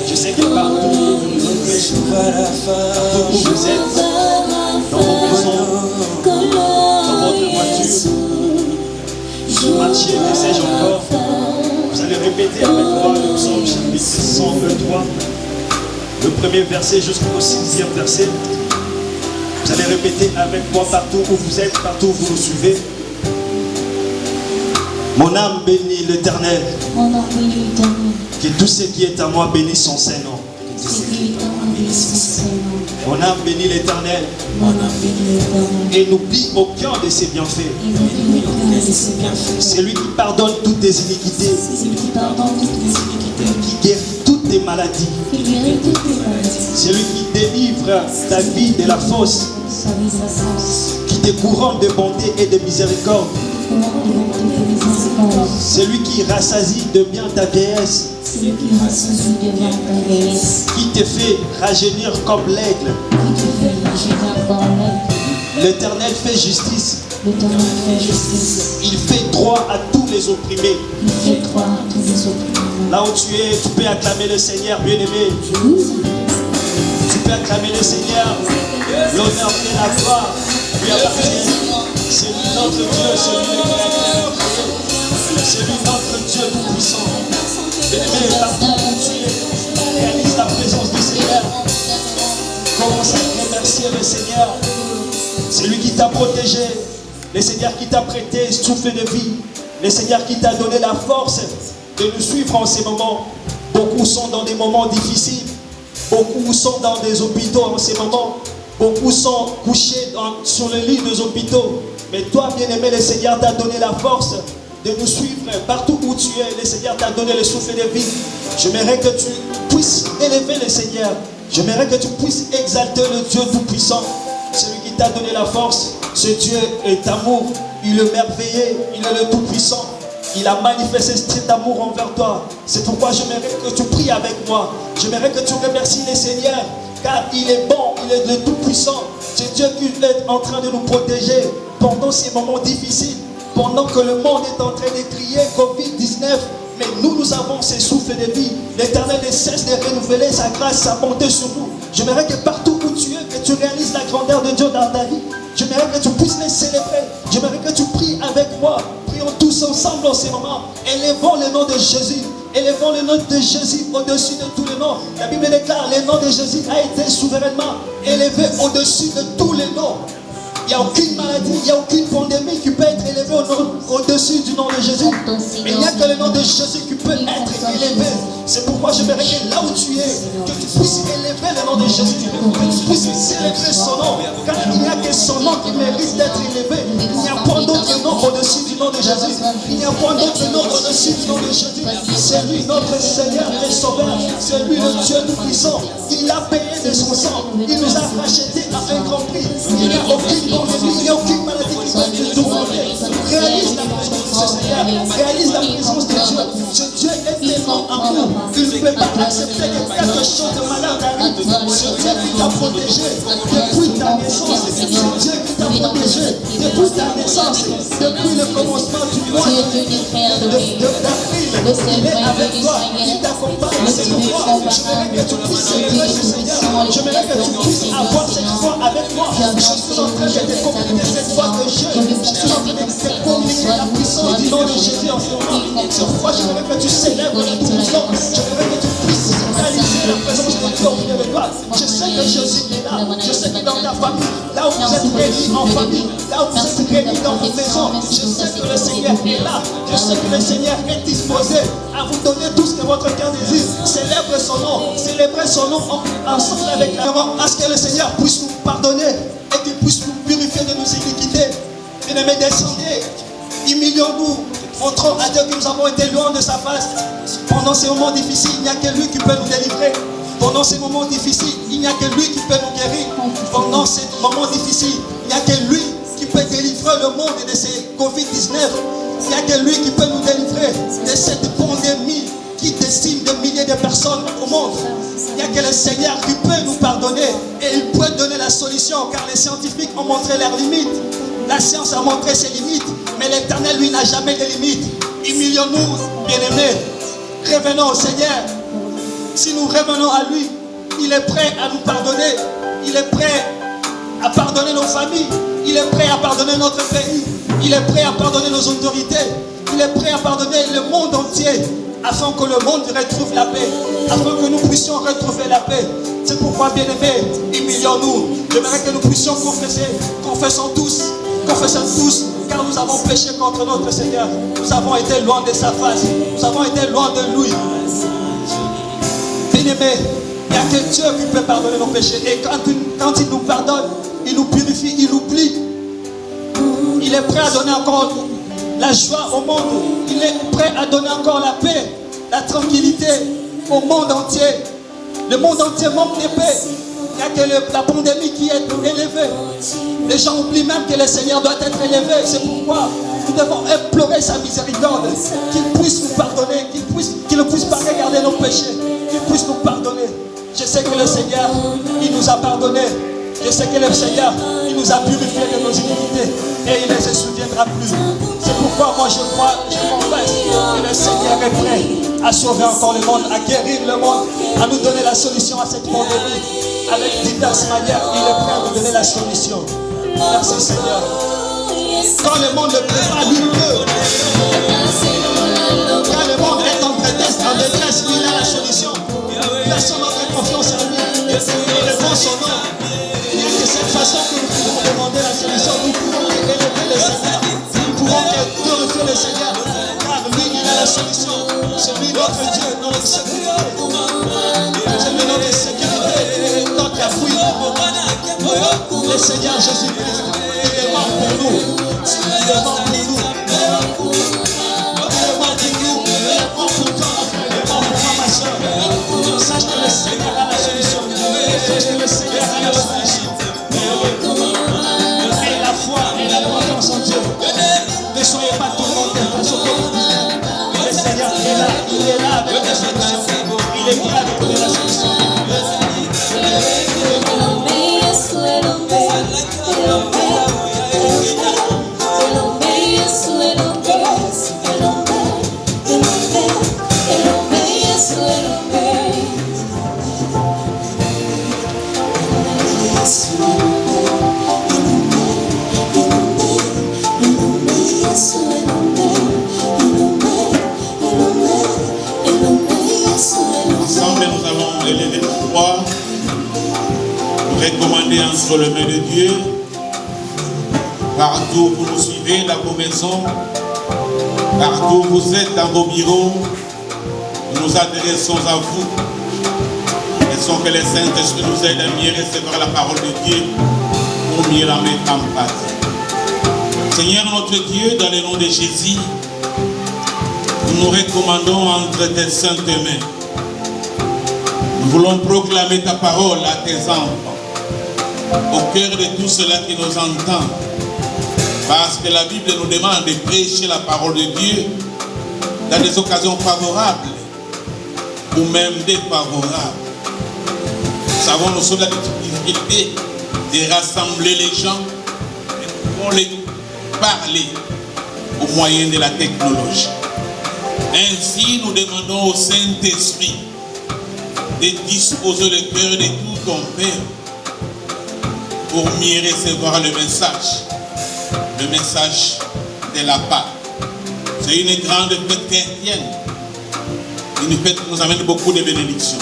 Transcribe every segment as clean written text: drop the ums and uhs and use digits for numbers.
Je sais que partout où vous êtes, dans vos maisons, dans votre voiture, Matthieu, que sais-je encore, vous allez répéter avec moi le psaume chapitre 123, le premier verset jusqu'au 6e verset. Vous allez répéter avec moi partout où vous êtes, partout où vous nous suivez. Mon âme bénit l'Éternel. Que tout ce qui est à moi bénisse son Saint-Nom. Mon âme bénit l'Éternel. Et n'oublie aucun de ses bienfaits. C'est lui qui pardonne toutes tes iniquités. Qui guérit toutes tes maladies. C'est lui qui délivre ta vie de la fosse. Qui te couronne de bonté et de miséricorde. C'est lui qui rassasie de bien ta vieillesse. Qui te fait rajeunir comme l'aigle. L'Éternel fait justice. Il fait droit à tous les opprimés. Là où tu es, tu peux acclamer le Seigneur, bien-aimé. Tu peux acclamer le Seigneur. L'honneur et la gloire lui appartiennent. C'est lui notre Dieu, c'est lui le Créateur. C'est lui notre Dieu tout-puissant. Bien-aimé, partout où tu es, réalise la présence du Seigneur. Commence à remercier le Seigneur. C'est lui qui t'a protégé. Le Seigneur qui t'a prêté souffle de vie. Le Seigneur qui t'a donné la force de nous suivre en ces moments. Beaucoup sont dans des moments difficiles. Beaucoup sont dans des hôpitaux en ces moments. Beaucoup sont couchés sur le lit des hôpitaux. Mais toi, bien-aimé, le Seigneur t'a donné la force de nous suivre partout où tu es. Le Seigneur t'a donné le souffle de vie. J'aimerais que tu puisses élever le Seigneur. J'aimerais que tu puisses exalter le Dieu tout-puissant. Celui qui t'a donné la force. Ce Dieu est amour. Il est merveilleux. Il est le tout-puissant. Il a manifesté cet amour envers toi. C'est pourquoi j'aimerais que tu pries avec moi. J'aimerais que tu remercies le Seigneur. Car il est bon, il est le tout-puissant. C'est Dieu qui est en train de nous protéger pendant ces moments difficiles. Pendant que le monde est en train de crier Covid-19. Mais nous avons ces souffles de vie. L'Éternel ne cesse de renouveler sa grâce, sa bonté sur nous. J'aimerais que partout où tu es, que tu réalises la grandeur de Dieu dans ta vie. J'aimerais que tu puisses les célébrer. J'aimerais que tu pries avec moi. Prions tous ensemble en ces moments. Élevons le nom de Jésus. Élevons le nom de Jésus au-dessus de tous les noms. La Bible déclare le nom de Jésus a été souverainement élevé au-dessus de tous les noms. Il n'y a aucune maladie, il n'y a aucune pandémie qui peut être élevée au-dessus du nom de Jésus. Mais il n'y a que le nom de Jésus qui peut être élevé. C'est pourquoi j'aimerais que là où tu es, que tu puisses élever le nom de Jésus, que tu puisses célébrer son nom. Car il n'y a que son nom qui mérite d'être élevé. Il n'y a point d'autre nom au-dessus du nom de Jésus. Il n'y a point d'autre nom au-dessus du nom de Jésus. C'est lui notre Seigneur et Sauveur. C'est lui le Dieu tout-puissant. Il a payé de son sang. Il nous a rachetés à un grand prix. Il n'y a aucune pandémie, il n'y a aucune maladie qui peut nous enlever. Réalise la présence de ce Seigneur. Réalise la présence de Dieu. Ce Dieu est tellement amour. Il ne peut pas accepter que quelque chose de malade arrive. Ce Dieu qui t'a protégé depuis ta naissance. Ce Dieu qui t'a protégé depuis ta naissance. Depuis le commencement du mois d'avril. Il est avec toi. Il t'accompagne. C'est pourquoi j'aimerais que tu puisses célébrer ce Seigneur. J'aimerais que tu puisses avoir cette foi avec moi. Je suis en train de te communiquer cette foi que j'ai. Je suis en train de te communiquer la puissance du nom de Jésus en ce moment. C'est pourquoi j'aimerais que tu célèbres le tout-puissant. J'aimerais que tu puisses réaliser la présence de Dieu au milieu de toi. Je sais que Jésus est là. Je sais que dans ta famille, là où vous êtes réunis en famille, là où vous êtes réunis dans vos maisons, je sais que le Seigneur est là. Je sais que le Seigneur est disposé à vous donner tout ce que votre cœur désire. Célèbre son nom. Célébrez son nom ensemble avec l'avant. À ce que le Seigneur puisse nous pardonner et qu'il puisse nous purifier de nos iniquités. Bien-aimés, descendez. Humilions-nous. Montrons à Dieu que nous avons été loin de sa face. Pendant ces moments difficiles, il n'y a que lui qui peut nous délivrer. Pendant ces moments difficiles, il n'y a que lui qui peut nous guérir. Pendant ces moments difficiles, il n'y a que lui qui peut délivrer le monde de ces Covid-19. Il n'y a que lui qui peut nous délivrer de cette pandémie qui décime de milliers de personnes au monde. Il n'y a que le Seigneur qui peut nous pardonner et il peut donner la solution, car les scientifiques ont montré leurs limites. La science a montré ses limites, mais l'Éternel, lui, n'a jamais de limites. Humilions-nous, bien-aimés. Revenons au Seigneur. Si nous revenons à lui, il est prêt à nous pardonner. Il est prêt à pardonner nos familles. Il est prêt à pardonner notre pays. Il est prêt à pardonner nos autorités. Il est prêt à pardonner le monde entier, afin que le monde retrouve la paix, afin que nous puissions retrouver la paix. C'est pourquoi, bien-aimés, humilions-nous. J'aimerais que nous puissions confessons tous, car nous avons péché contre notre Seigneur. Nous avons été loin de sa face. Nous avons été loin de lui. Bien-aimés, il n'y a que Dieu qui peut pardonner nos péchés. Et quand il nous pardonne, il nous purifie, il nous plie. Il est prêt à donner encore la joie au monde. Il est prêt à donner encore la paix, la tranquillité au monde entier. Le monde entier manque de paix. Il n'y a que la pandémie qui est élevée. Les gens oublient même que le Seigneur doit être élevé. C'est pourquoi nous devons implorer sa miséricorde. Qu'il puisse nous pardonner, qu'il ne puisse pas regarder nos péchés, qu'il puisse nous pardonner. Je sais que le Seigneur, il nous a pardonné. Je sais que le Seigneur, il nous a purifiés de nos iniquités et il ne se souviendra plus. C'est pourquoi moi je crois, je confesse que le Seigneur est prêt à sauver encore le monde, à guérir le monde, à nous donner la solution à cette pandémie. Avec diverses manières, il est prêt à nous donner la solution. Merci Seigneur. Quand le monde ne peut pas, lui peut. Quand le monde est en détresse, il a la solution. Plaçons notre confiance en lui. Élevons son nom. Il n'y a que cette façon que nous pouvons demander la solution. Nous pouvons élever le Seigneur. Nous pouvons glorifier le Seigneur. Car lui, il a la solution. C'est lui notre Dieu, notre sécurité. C'est lui notre sécurité, notre appui. Le Seigneur Jésus-Christ, il est mort pour nous. Il est mort pour nous. Il est mort pour nous. Il est mort pour nous. Il est mort pour toi. Il est mort pour moi, ma soeur. Sache que le Seigneur a la solution. Sache que le Seigneur a la solution. Et la foi et la confiance en Dieu. Ne soyez pas tourmentés face au Covid-19. Le Seigneur est là. Il est là avec la solution. Il est prêt à nous donner la solution. Ensemble, nous allons élever nos voix, nous recommander entre les mains de Dieu. Partout où vous nous suivez dans vos maisons, partout où vous êtes dans vos bureaux, nous nous adressons à vous. Laissons que le Saint-Esprit nous aide à mieux recevoir la parole de Dieu pour mieux la mettre en pratique. Seigneur notre Dieu, dans le nom de Jésus, nous nous recommandons entre tes saintes mains. Nous voulons proclamer ta parole à tes enfants, au cœur de tous ceux-là qui nous entendent. Parce que la Bible nous demande de prêcher la parole de Dieu dans des occasions favorables ou même défavorables. Nous savons, nous sommes dans la difficulté de rassembler les gens et nous pouvons les parler au moyen de la technologie. Ainsi, nous demandons au Saint-Esprit de disposer le cœur de tout ton Père pour mieux recevoir le message de la Pâque. C'est une grande fête chrétienne, une fête qui nous amène beaucoup de bénédictions.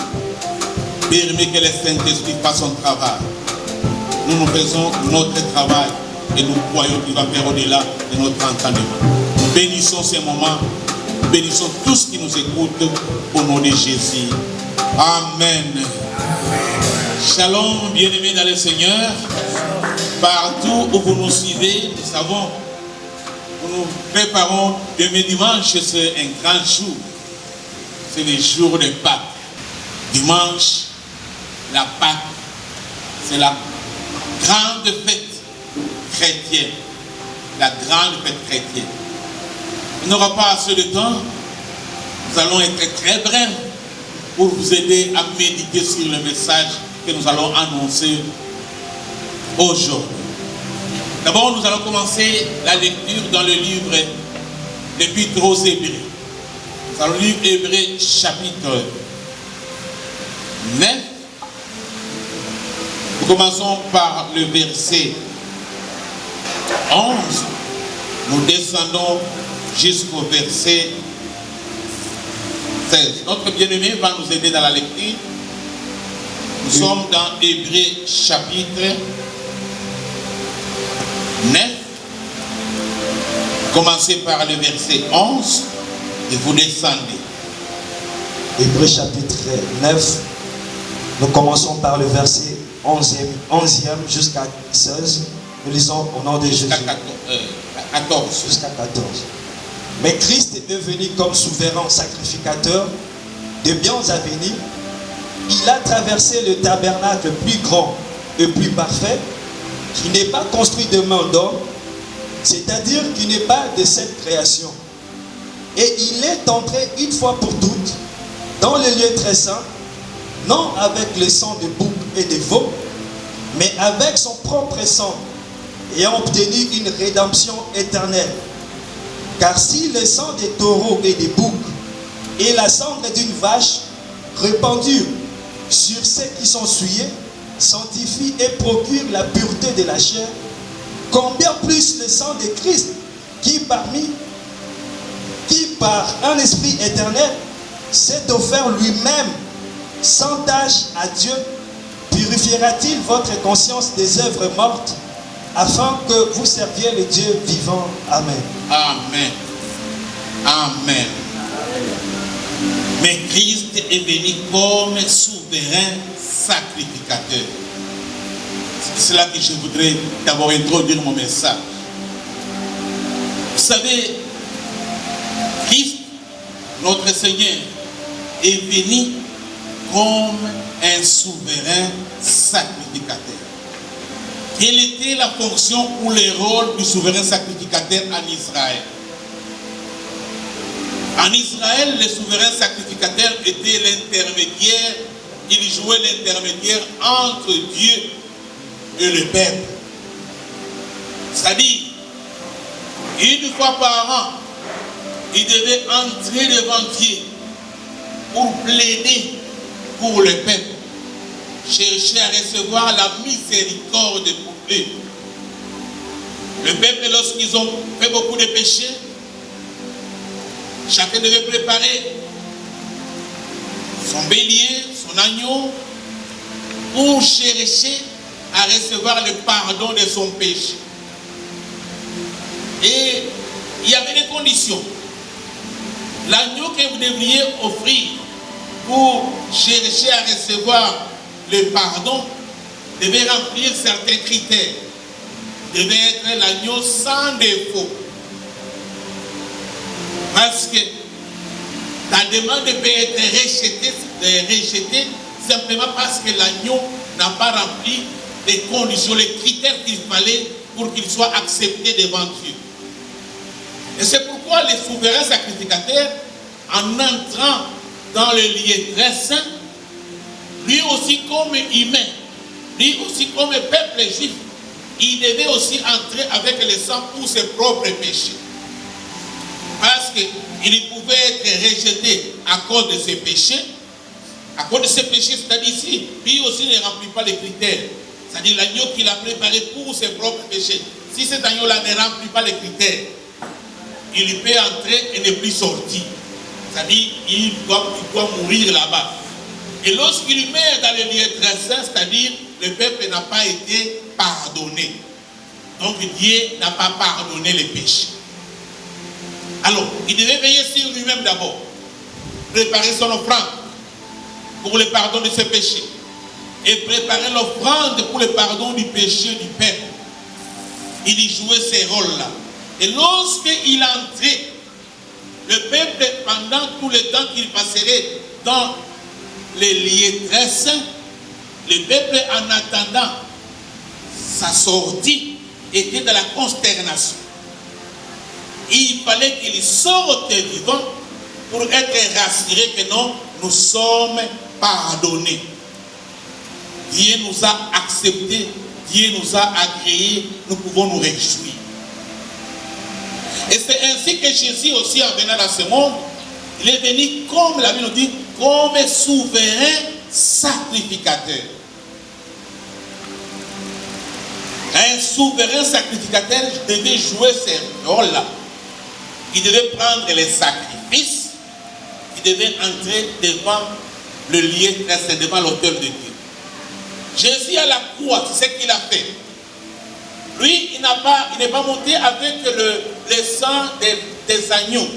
Permets que le Saint-Esprit fasse son travail. Nous faisons notre travail et nous croyons qu'il va faire au-delà de notre entendement. Nous bénissons ces moments, nous bénissons tous qui nous écoutent au nom de Jésus. Amen. Shalom, bien-aimés dans le Seigneur. Partout où vous nous suivez, nous savons, nous préparons demain dimanche, c'est un grand jour. C'est le jour de Pâques. Dimanche, la Pâque, c'est la grande fête chrétienne. La grande fête chrétienne. On n'aura pas assez de temps. Nous allons être très brefs pour vous aider à méditer sur le message que nous allons annoncer aujourd'hui. D'abord, nous allons commencer la lecture dans le livre l'Épître aux Hébreux. Nous allons lire Hébreux chapitre 9. Nous commençons par le verset 11. Nous descendons jusqu'au verset 16. Notre bien-aimé va nous aider dans la lecture. Nous sommes dans Hébreux chapitre 9. Commencez par le verset 11 et vous descendez. Hébreux chapitre 9. Nous commençons par le verset 11e jusqu'à 16. Nous lisons au nom de Jésus. Jusqu'à 14. Jusqu'à 14. Mais Christ est devenu comme souverain sacrificateur de biens à venir. Il a traversé le tabernacle plus grand et plus parfait, qui n'est pas construit de main d'homme, c'est-à-dire qui n'est pas de cette création. Et il est entré une fois pour toutes dans le lieu très saint, non avec le sang de bouc et de veau, mais avec son propre sang, ayant obtenu une rédemption éternelle. Car si le sang des taureaux et des boucs et la cendre d'une vache répandue sur ceux qui sont souillés sanctifie et procure la pureté de la chair, combien plus le sang de Christ qui par un esprit éternel s'est offert lui-même sans tâche à Dieu, purifiera-t-il votre conscience des œuvres mortes afin que vous serviez le Dieu vivant. Amen. Amen. Amen. Mais Christ est venu comme souverain sacrificateur. C'est là que je voudrais d'abord introduire mon message. Vous savez, Christ, notre Seigneur, est venu comme un souverain sacrificateur. Quelle était la fonction ou le rôle du souverain sacrificateur en Israël? En Israël, le souverain sacrificateur était l'intermédiaire. Il jouait l'intermédiaire entre Dieu et le peuple. C'est-à-dire, une fois par an, il devait entrer devant Dieu pour plaider pour le peuple, chercher à recevoir la miséricorde pour eux. Le peuple, lorsqu'ils ont fait beaucoup de péchés, chacun devait préparer son bélier, son agneau, pour chercher à recevoir le pardon de son péché. Et il y avait des conditions. L'agneau que vous devriez offrir pour chercher à recevoir le pardon devait remplir certains critères. Devait être l'agneau sans défaut. Parce que ta demande peut être rejetée simplement parce que l'agneau n'a pas rempli les conditions, les critères qu'il fallait pour qu'il soit accepté devant Dieu. Et c'est pourquoi les souverains sacrificateurs, en entrant dans le lieu très saint, lui aussi comme humain, lui aussi comme peuple juif, il devait aussi entrer avec le sang pour ses propres péchés. Parce qu'il pouvait être rejeté à cause de ses péchés. À cause de ses péchés, c'est-à-dire ici, lui aussi ne remplit pas les critères. C'est-à-dire l'agneau qu'il a préparé pour ses propres péchés. Si cet agneau-là ne remplit pas les critères, il peut entrer et ne plus sortir. C'est-à-dire il doit mourir là-bas. Et lorsqu'il meurt dans le lieu très saint, c'est-à-dire le peuple n'a pas été pardonné. Donc Dieu n'a pas pardonné les péchés. Alors, il devait veiller sur lui-même d'abord, préparer son offrande pour le pardon de ses péchés et préparer l'offrande pour le pardon du péché du peuple. Il y jouait ces rôles-là. Et lorsqu'il entrait, le peuple, pendant tout le temps qu'il passerait dans les lieux très saints, Le peuple, en attendant sa sortie, était dans la consternation. Il fallait qu'il sorte vivant pour être rassuré que non, nous sommes pardonnés. Dieu nous a acceptés, Dieu nous a agréés, nous pouvons nous réjouir. Et c'est ainsi que Jésus aussi, en venant dans ce monde, il est venu, comme la Bible nous dit, comme souverain sacrificateur. Un souverain sacrificateur devait jouer ce rôle-là. Il devait prendre les sacrifices, il devait entrer devant le lieu très saint, devant l'autel de Dieu. Jésus à la croix, c'est ce qu'il a fait. Lui, il n'est pas monté avec le sang des agneaux,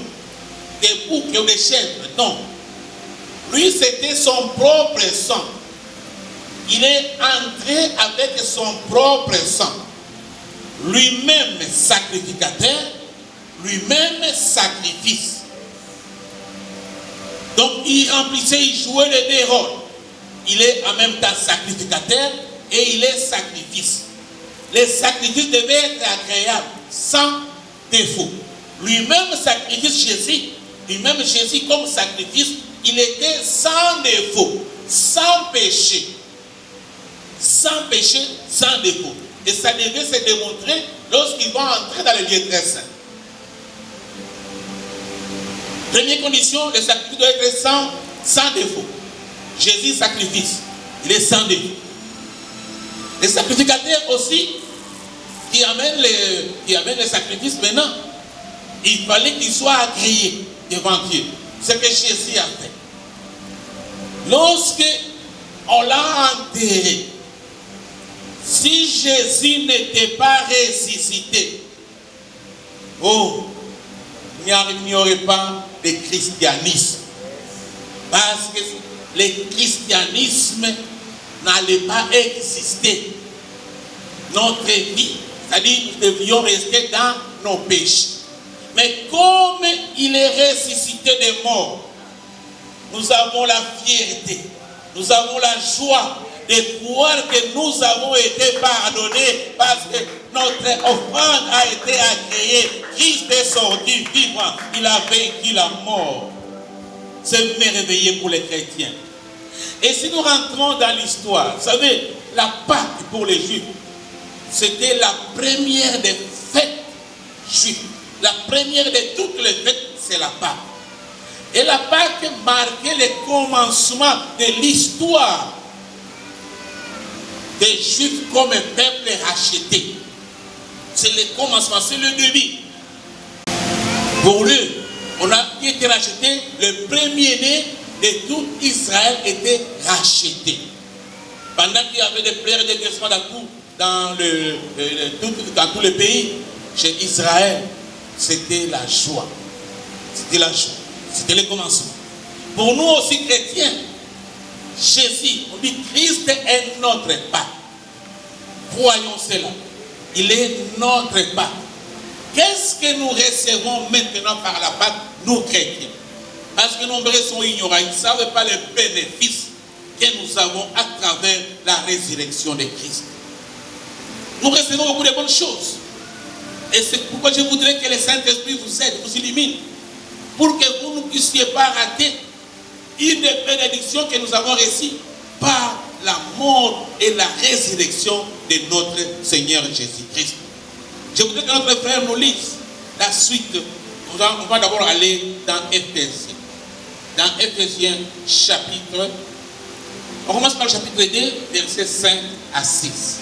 des boucs ou des chèvres. Non. Lui, c'était son propre sang. Il est entré avec son propre sang. Lui-même sacrificateur, lui-même sacrifice. Donc, il remplissait, il jouait les deux rôles. Il est en même temps sacrificateur et il est sacrifice. Les sacrifices devaient être agréables, sans défaut. Lui-même sacrifice Jésus, lui-même Jésus comme sacrifice, il était sans défaut, sans péché. Sans péché, sans défaut. Et ça devait se démontrer lorsqu'ils vont entrer dans le lieu très saint. Première condition, le sacrifice doit être sans défaut. Jésus sacrifice, il est sans défaut. Les sacrificateurs aussi, qui amènent les sacrifices maintenant, il fallait qu'ils soient agréés devant Dieu. C'est ce que Jésus a fait. Lorsque on l'a enterré, si Jésus n'était pas ressuscité, il n'y aurait pas de christianisme. Parce que le christianisme n'allait pas exister. Notre vie, c'est-à-dire nous devions rester dans nos péchés. Mais comme il est ressuscité des morts, nous avons la fierté, nous avons la joie de croire que nous avons été pardonnés parce que notre offrande a été agréée. Christ est sorti vivant, il a vaincu la mort. C'est merveilleux pour les chrétiens. Et si nous rentrons dans l'histoire, vous savez, la Pâque pour les Juifs, c'était la première des fêtes juives. La première de toutes les fêtes, c'est la Pâque. Et la Pâque marquait le commencement de l'histoire des Juifs comme un peuple racheté. C'est le commencement, c'est le début. Pour eux, on a été racheté, le premier-né de tout Israël était racheté. Pendant qu'il y avait des prières de dégraissement dans tout le pays, chez Israël, c'était la joie. C'était la joie. C'était le commencement. Pour nous aussi chrétiens, Jésus, on dit Christ est notre Pâque. Croyons cela. Il est notre Pâque. Qu'est-ce que nous recevons maintenant par la Pâque, nous chrétiens? Parce que nombreux sont ignorants, ils ne savent pas les bénéfices que nous avons à travers la résurrection de Christ. Nous recevons beaucoup de bonnes choses. Et c'est pourquoi je voudrais que le Saint-Esprit vous aide, vous illumine, pour que vous ne puissiez pas rater une bénédiction que nous avons reçue par la mort et la résurrection de notre Seigneur Jésus-Christ. Je voudrais que notre frère nous lise la suite. On va d'abord aller dans Éphésiens. Dans Éphésiens chapitre, on commence par le chapitre 2, versets 5 à 6.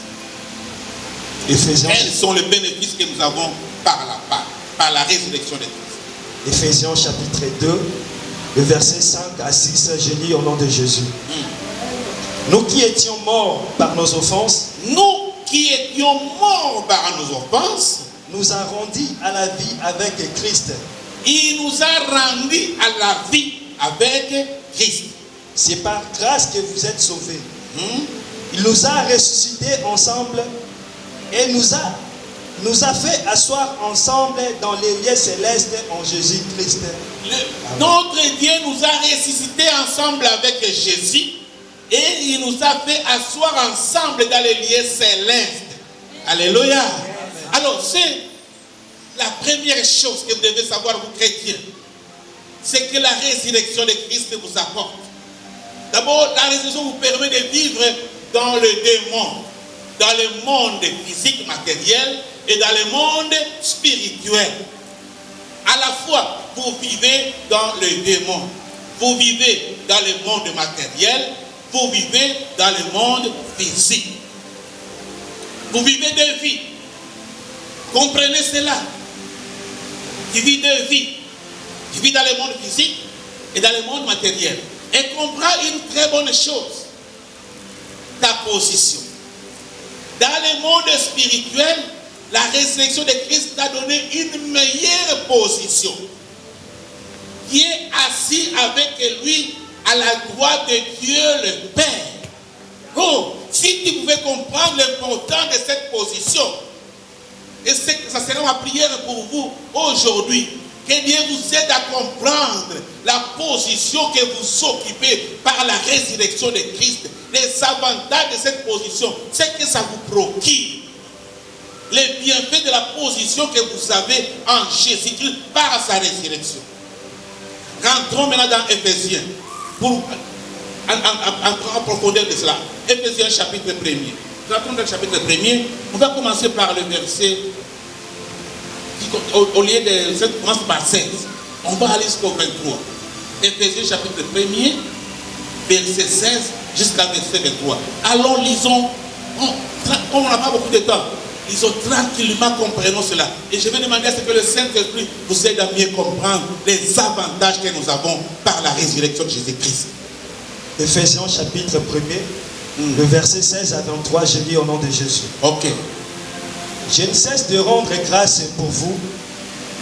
Éphésiens. Quels sont les bénéfices que nous avons par la résurrection de Christ? Éphésiens chapitre 2, le verset 5 à 6, je lis au nom de Jésus. Nous qui étions morts par nos offenses, nous a rendus à la vie avec Christ. Il nous a rendus à la vie avec Christ. C'est par grâce que vous êtes sauvés. Il nous a ressuscités ensemble et nous a fait asseoir ensemble dans les lieux célestes en Jésus-Christ. Notre Dieu nous a ressuscités ensemble avec Jésus Et il nous a fait asseoir ensemble dans les lieux célestes. Alléluia. Alors c'est la première chose que vous devez savoir, vous chrétiens. C'est que la résurrection de Christ vous apporte. D'abord, la résurrection vous permet de vivre dans le démon, dans le monde physique, matériel et dans le monde spirituel. À la fois, vous vivez dans le démon, vous vivez dans le monde matériel, vous vivez dans le monde physique. Vous vivez deux vies. Comprenez cela. Tu vis deux vies. Tu vis dans le monde physique et dans le monde matériel. Et comprends une très bonne chose. Ta position. Dans le monde spirituel, la résurrection de Christ t'a donné une meilleure position. Qui est assis avec lui à la droite de Dieu le Père. Oh, si tu pouvais comprendre l'importance de cette position, et ça sera ma prière pour vous aujourd'hui, que Dieu vous aide à comprendre la position que vous occupez par la résurrection de Christ, les avantages de cette position, c'est que ça vous procure les bienfaits de la position que vous avez en Jésus-Christ par sa résurrection. Rentrons maintenant dans Éphésiens pour entrer en profondeur de cela. Éphésiens chapitre 1er. Rentrons dans le chapitre 1er. On va commencer par le verset. Au lieu de. Ça commence par 16. On va aller jusqu'au 23. Éphésiens chapitre 1er, verset 16 jusqu'à verset 23. Allons, lisons. On n'a pas beaucoup de temps. Lisons tranquillement, comprenons cela. Et je vais demander à ce que le Saint-Esprit vous aide à mieux comprendre les avantages que nous avons par la résurrection de Jésus-Christ. Éphésiens chapitre 1er, le verset 16 à 23, je lis au nom de Jésus. Ok. Je ne cesse de rendre grâce pour vous,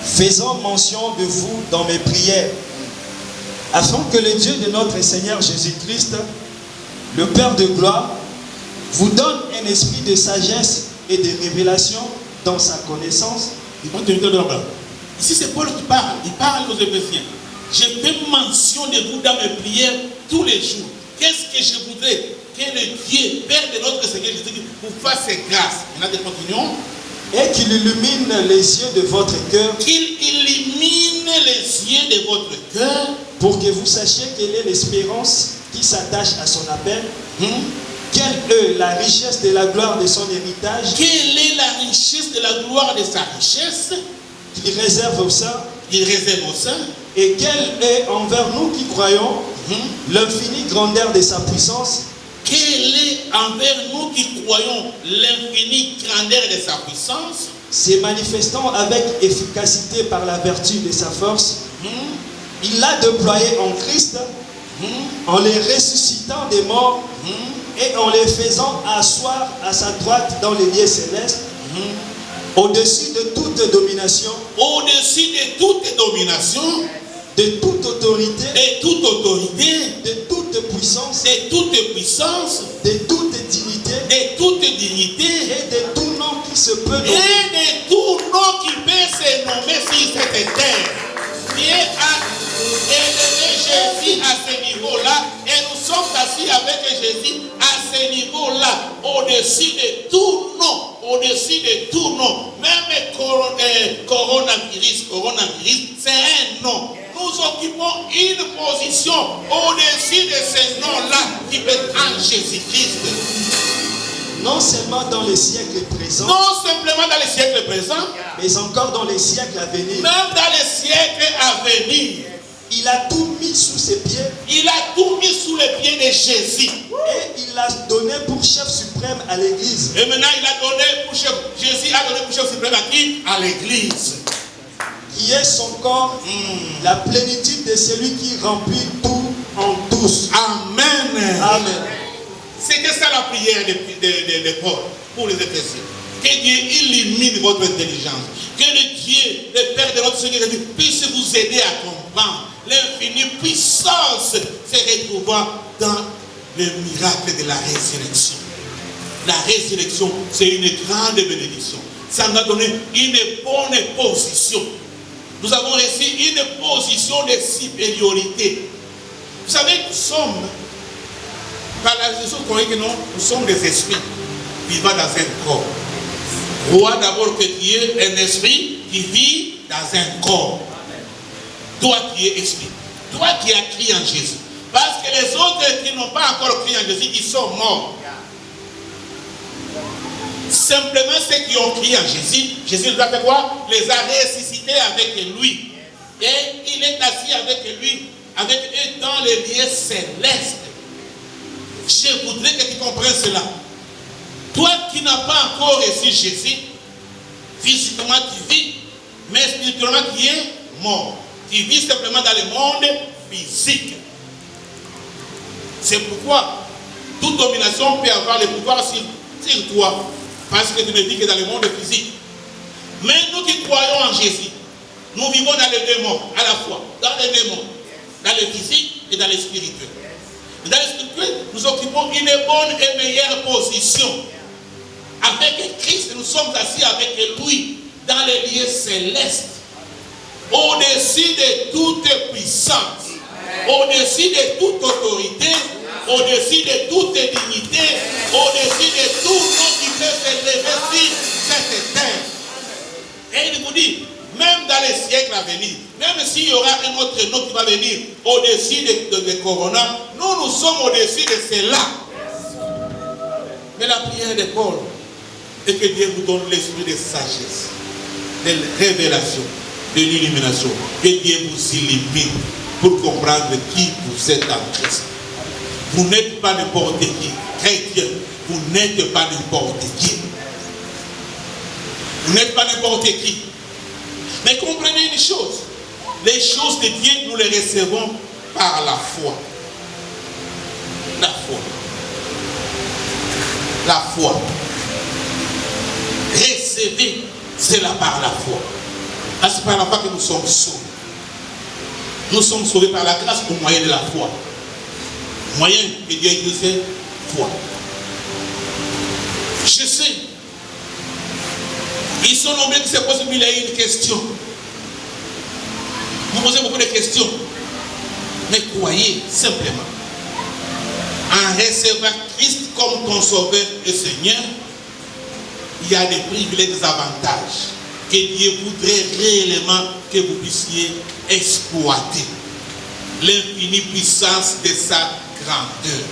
faisant mention de vous dans mes prières, afin que le Dieu de notre Seigneur Jésus-Christ, le Père de gloire, vous donne un esprit de sagesse et de révélation dans sa connaissance. Ici c'est Paul qui parle, il parle aux Éphésiens. Je fais mention de vous dans mes prières tous les jours. Qu'est-ce que je voudrais? Que le Dieu, Père de notre Seigneur Jésus-Christ, vous fasse grâce. Maintenant, continuons. Et qu'il illumine les yeux de votre cœur. Qu'il illumine les yeux de votre cœur. Pour que vous sachiez quelle est l'espérance qui s'attache à son appel. Quelle est la richesse de la gloire de son héritage? Quelle est la richesse de la gloire de sa richesse? Qu'il réserve au sein. Il réserve au sein. Et quelle est envers nous qui croyons l'infinie grandeur de sa puissance? Quelle est envers nous qui croyons l'infinie grandeur de sa puissance? Se manifestant avec efficacité par la vertu de sa force, il l'a déployé en Christ, en les ressuscitant des morts et en les faisant asseoir à sa droite dans les lieux célestes, au-dessus de toute domination, au-dessus de toute domination, de toute autorité, de toute autorité, de toute puissance, de toute puissance, de toute dignité, de toute dignité, et de tout nom qui se peut nommer. et de tout nom qui peut se nommer sur cette terre. Dieu a élevé Jésus à ce niveau-là, et nous sommes assis avec Jésus à ce niveau-là, au-dessus de tout nom, au-dessus de tout nom. Même coronavirus, c'est un nom. Nous occupons une position au-dessus de ce nom-là qui peut être en Jésus-Christ. Non seulement dans les siècles présents, Non simplement dans les siècles présents, mais encore dans les siècles à venir. même dans les siècles à venir. Il a tout mis sous ses pieds Il a tout mis sous les pieds de Jésus. et il l'a donné pour chef suprême à l'église. Et maintenant, il a donné pour chef. Jésus a donné pour chef suprême à qui? À l'église. Qui est son corps, la plénitude de celui qui remplit tout en tous. Amen. Amen. C'était ça la prière de Paul pour les Éphésiens. Que Dieu illumine votre intelligence. Que le Dieu, le Père de notre Seigneur Jésus, puisse vous aider à comprendre l'infinie puissance se retrouvant dans le miracle de la résurrection. La résurrection, c'est une grande bénédiction. Ça nous a donné une bonne position. Nous avons reçu une position de supériorité. Vous savez, nous sommes Par la résurrection, vous croyez que non, nous sommes des esprits vivant dans un corps. Crois d'abord que tu es un esprit qui vit dans un corps. Toi qui es esprit. Toi qui as crié en Jésus. Parce que les autres qui n'ont pas encore crié en Jésus, ils sont morts. Simplement ceux qui ont crié en Jésus, Jésus nous a fait quoi? Les a ressuscités avec lui. Et il est assis avec lui, avec eux dans les lieux célestes. Je voudrais que tu comprennes cela. Toi qui n'as pas encore reçu Jésus, physiquement tu vis, mais spirituellement tu es mort. Tu vis simplement dans le monde physique. C'est pourquoi toute domination peut avoir le pouvoir sur toi. Parce que tu ne vis que dans le monde physique. Mais nous qui croyons en Jésus, nous vivons dans les deux mondes à la fois. Dans les deux mondes. Dans le physique et dans le spirituel. Dans le spirituel, nous occupons une bonne et meilleure position. Avec Christ, nous sommes assis avec lui dans les lieux célestes. Au-dessus de toute puissance. Au-dessus de toute autorité. Au-dessus de toute dignité. Au-dessus de tout nom qui peut se lever sur cette terre. Et il vous dit, même dans les siècles à venir, même s'il y aura un autre nom qui va venir au-dessus de Corona, nous sommes au-dessus de cela. Mais la prière de Paul est que Dieu vous donne l'esprit de sagesse, de révélation, de l'illumination. Que Dieu vous illumine pour comprendre qui vous êtes en Christ. Vous n'êtes pas n'importe qui, chrétien. Vous n'êtes pas n'importe qui. Vous n'êtes pas n'importe qui. Mais comprenez une chose. Les choses de Dieu, nous les recevons par la foi. La foi. La foi. Recevez cela par la foi. C'est par la foi que nous sommes sauvés. Nous sommes sauvés par la grâce au moyen de la foi. Moyen que Dieu utilisait, foi. Je sais. Ils sont nombreux qui se posent une question. Vous posez beaucoup de questions. Mais croyez simplement. En recevant Christ comme ton sauveur et Seigneur, il y a des privilèges, des avantages que Dieu voudrait réellement que vous puissiez exploiter. L'infinie puissance de sa grandeur.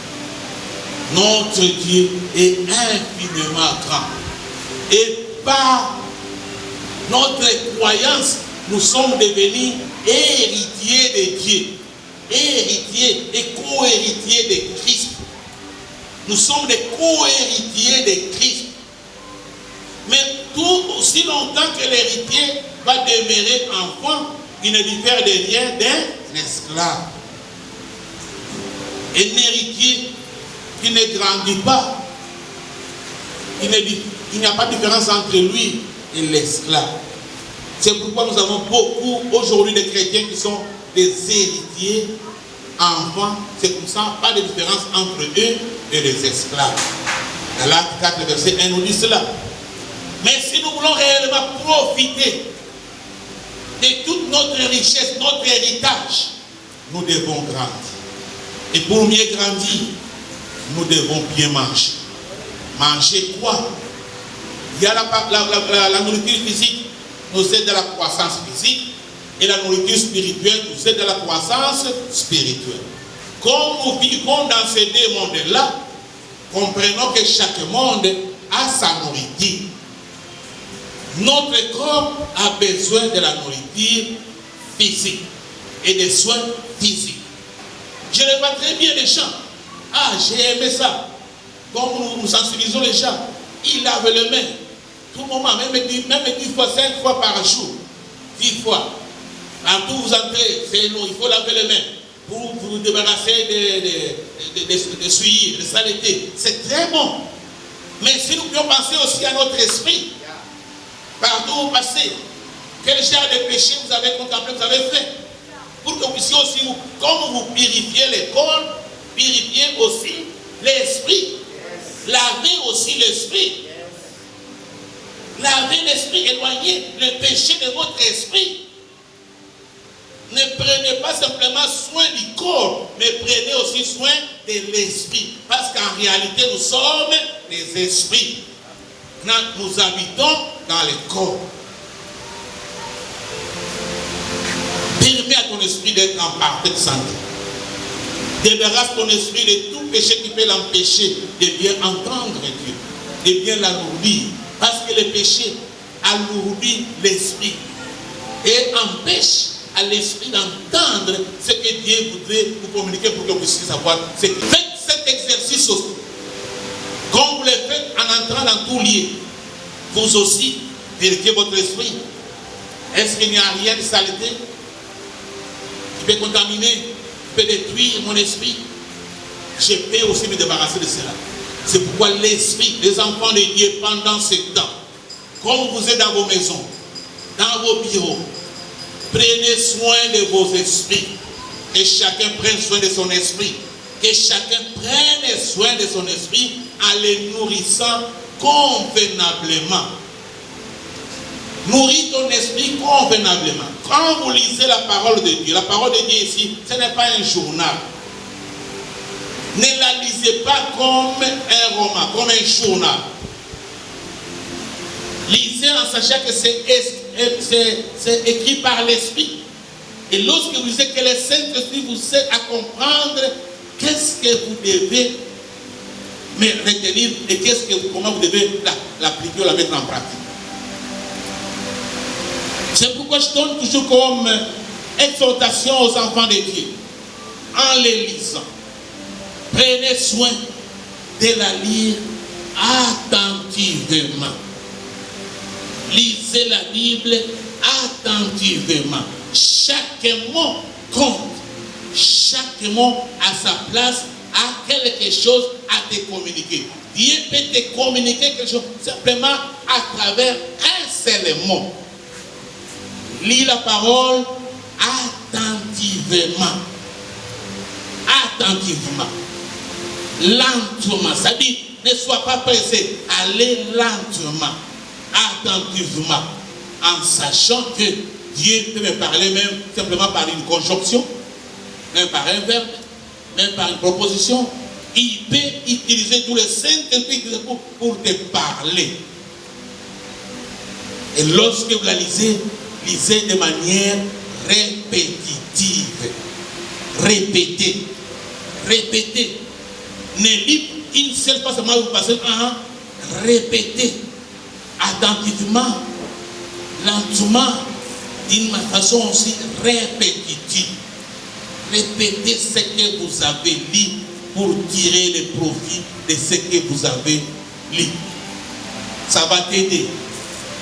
Notre Dieu est infiniment grand. Et par notre croyance, nous sommes devenus héritiers de Dieu. Héritiers et co-héritiers de Christ. Nous sommes des co-héritiers de Christ. Mais tout aussi longtemps que l'héritier va demeurer enfant, il ne diffère de rien d'un esclave. Un héritier qui ne grandit pas, il n'y a pas de différence entre lui et l'esclave. C'est pourquoi nous avons beaucoup aujourd'hui de chrétiens qui sont des héritiers, enfants. C'est comme ça, pas de différence entre eux et les esclaves. Dans l'Acte 4, verset 1 nous dit cela. Mais si nous voulons réellement profiter de toute notre richesse, notre héritage, nous devons grandir. Et pour mieux grandir, nous devons bien manger. Manger quoi? Il y a la nourriture physique nous aide à la croissance physique et la nourriture spirituelle nous aide à la croissance spirituelle. Comme nous vivons dans ces deux mondes-là, comprenons que chaque monde a sa nourriture. Notre corps a besoin de la nourriture physique et des soins physiques. Je le vois très bien les gens. Ah, j'ai aimé ça. Comme nous sensibilisons les gens, ils lavent les mains. Tout le moment, même 10 fois, 5 fois par jour. 10 fois. En tout, vous entrez, c'est long, il faut laver les mains. Pour vous débarrasser de souillures, de saleté. C'est très bon. Mais si nous pouvions penser aussi à notre esprit, partout où vous passez, quel genre de péché vous avez contemplé, vous avez fait, pour que vous puissiez aussi, comme vous purifiez les corps, purifiez aussi l'esprit. Lavez aussi l'esprit. Lavez l'esprit, éloignez le péché de votre esprit. ne prenez pas simplement soin du corps, mais prenez aussi soin de l'esprit. Parce qu'en réalité, nous sommes des esprits. Nous habitons dans le corps. Permets à ton esprit d'être en parfaite santé. Débarrasse ton esprit de tout péché qui peut l'empêcher de bien entendre Dieu, de bien l'alourdir. Parce que le péché alourdit l'esprit et empêche à l'esprit d'entendre ce que Dieu voudrait vous communiquer pour que vous puissiez savoir. Faites cet exercice aussi. Comme vous le faites en entrant dans tout lieu, vous aussi vérifiez votre esprit. Est-ce qu'il n'y a rien de saleté qui peut contaminer, qui peut détruire mon esprit? Je peux aussi me débarrasser de cela. C'est pourquoi l'esprit, les enfants de Dieu, pendant ce temps, comme vous êtes dans vos maisons, dans vos bureaux, prenez soin de vos esprits. Que chacun prenne soin de son esprit. Que chacun prenne soin de son esprit en les nourrissant convenablement. Nourris ton esprit convenablement. Quand vous lisez la parole de Dieu ici, ce n'est pas un journal. Ne la lisez pas comme un roman, comme un journal. Lisez en sachant que c'est écrit par l'Esprit. Et lorsque vous lisez que le Saint-Esprit vous aide à comprendre qu'est-ce que vous devez retenir et comment vous devez l'appliquer ou la mettre en pratique. C'est pourquoi je donne toujours comme exhortation aux enfants de Dieu, en les lisant. Prenez soin de la lire attentivement. Lisez la Bible attentivement. Chaque mot compte. Chaque mot à sa place a quelque chose à te communiquer. Dieu peut te communiquer quelque chose simplement à travers un seul mot. Lis la parole attentivement. Attentivement. Lentement. Ça dit, ne sois pas pressé. Allez lentement. Attentivement. En sachant que Dieu peut me parler même simplement par une conjonction, même par un verbe, même par une proposition. Il peut utiliser tous les Saint-Esprit pour te parler. Et lorsque vous la lisez, lisez de manière répétitive. Répétez. Répétez. Ne lisez une seule fois seulement, vous passez répétez. Attentivement. Lentement. D'une façon aussi répétitive. Répétez ce que vous avez lu pour tirer le profit de ce que vous avez lu. Ça va t'aider.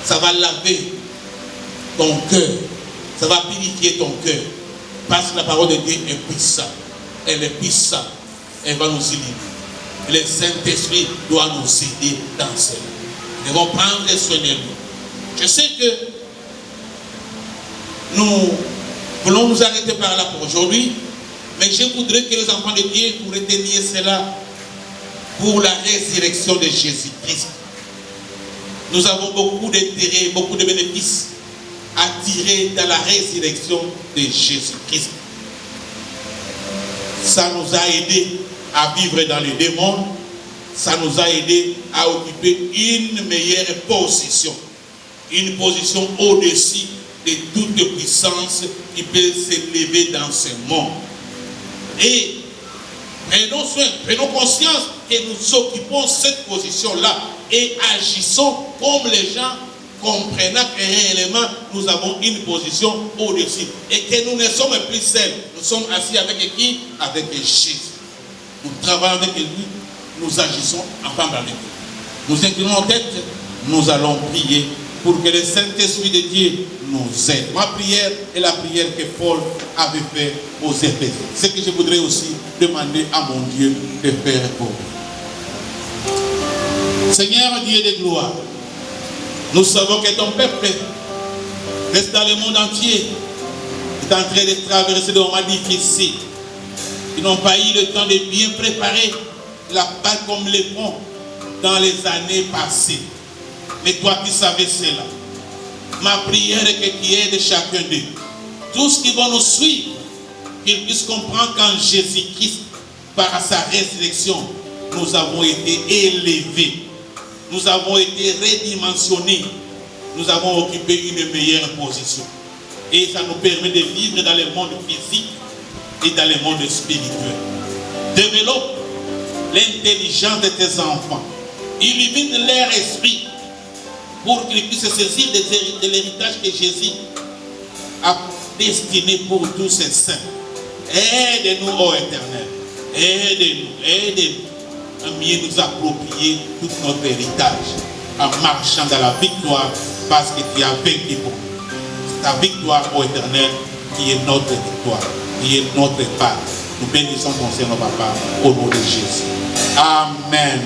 Ça va laver ton cœur. Ça va purifier ton cœur. Parce que la parole de Dieu est puissante. Elle est puissante. Elle va nous illuminer. Le Saint-Esprit doit nous aider dans cela. Nous devons prendre soin de nous. Je sais que nous voulons nous arrêter par là pour aujourd'hui, mais je voudrais que les enfants de Dieu vous reteniez cela pour la résurrection de Jésus-Christ. Nous avons beaucoup d'intérêt, beaucoup de bénéfices à tirer dans la résurrection de Jésus-Christ. Ça nous a aidés à vivre dans les démons, ça nous a aidés à occuper une meilleure position, une position au-dessus de toute puissance qui peut s'élever dans ce monde. Et prenons soin, prenons conscience que nous occupons cette position-là et agissons comme les gens, comprenant que réellement nous avons une position au-dessus et que nous ne sommes plus seuls. Nous sommes assis avec qui? Avec Jésus. Nous travaillons avec lui, nous agissons ensemble avec lui. Nous inclinons tête, nous allons prier pour que le Saint-Esprit de Dieu nous aide. Ma prière est la prière que Paul avait faite aux Éphésiens. Ce que je voudrais aussi demander à mon Dieu de faire pour vous. Seigneur Dieu de gloire, nous savons que ton peuple reste dans le monde entier, est en train de traverser des moments difficiles. Ils n'ont pas eu le temps de bien préparer la Pâque comme les font dans les années passées. Mais toi qui savais cela, ma prière est que tu aides chacun d'eux. tous qui vont nous suivre, qu'ils puissent comprendre qu'en Jésus-Christ, par sa résurrection, nous avons été élevés, nous avons été redimensionnés, nous avons occupé une meilleure position. Et ça nous permet de vivre dans le monde physique et dans le monde spirituel. Développe l'intelligence de tes enfants. Illumine leur esprit pour qu'ils puissent se saisir de l'héritage que Jésus a destiné pour tous ses saints. Aide-nous, ô Éternel. Aide-nous à mieux nous approprier tout notre héritage en marchant dans la victoire parce que tu as vaincu pour nous. Ta victoire, ô Éternel, qui est notre victoire, qui est notre part. Nous bénissons ton Seigneur, Papa, au nom de Jésus. Amen.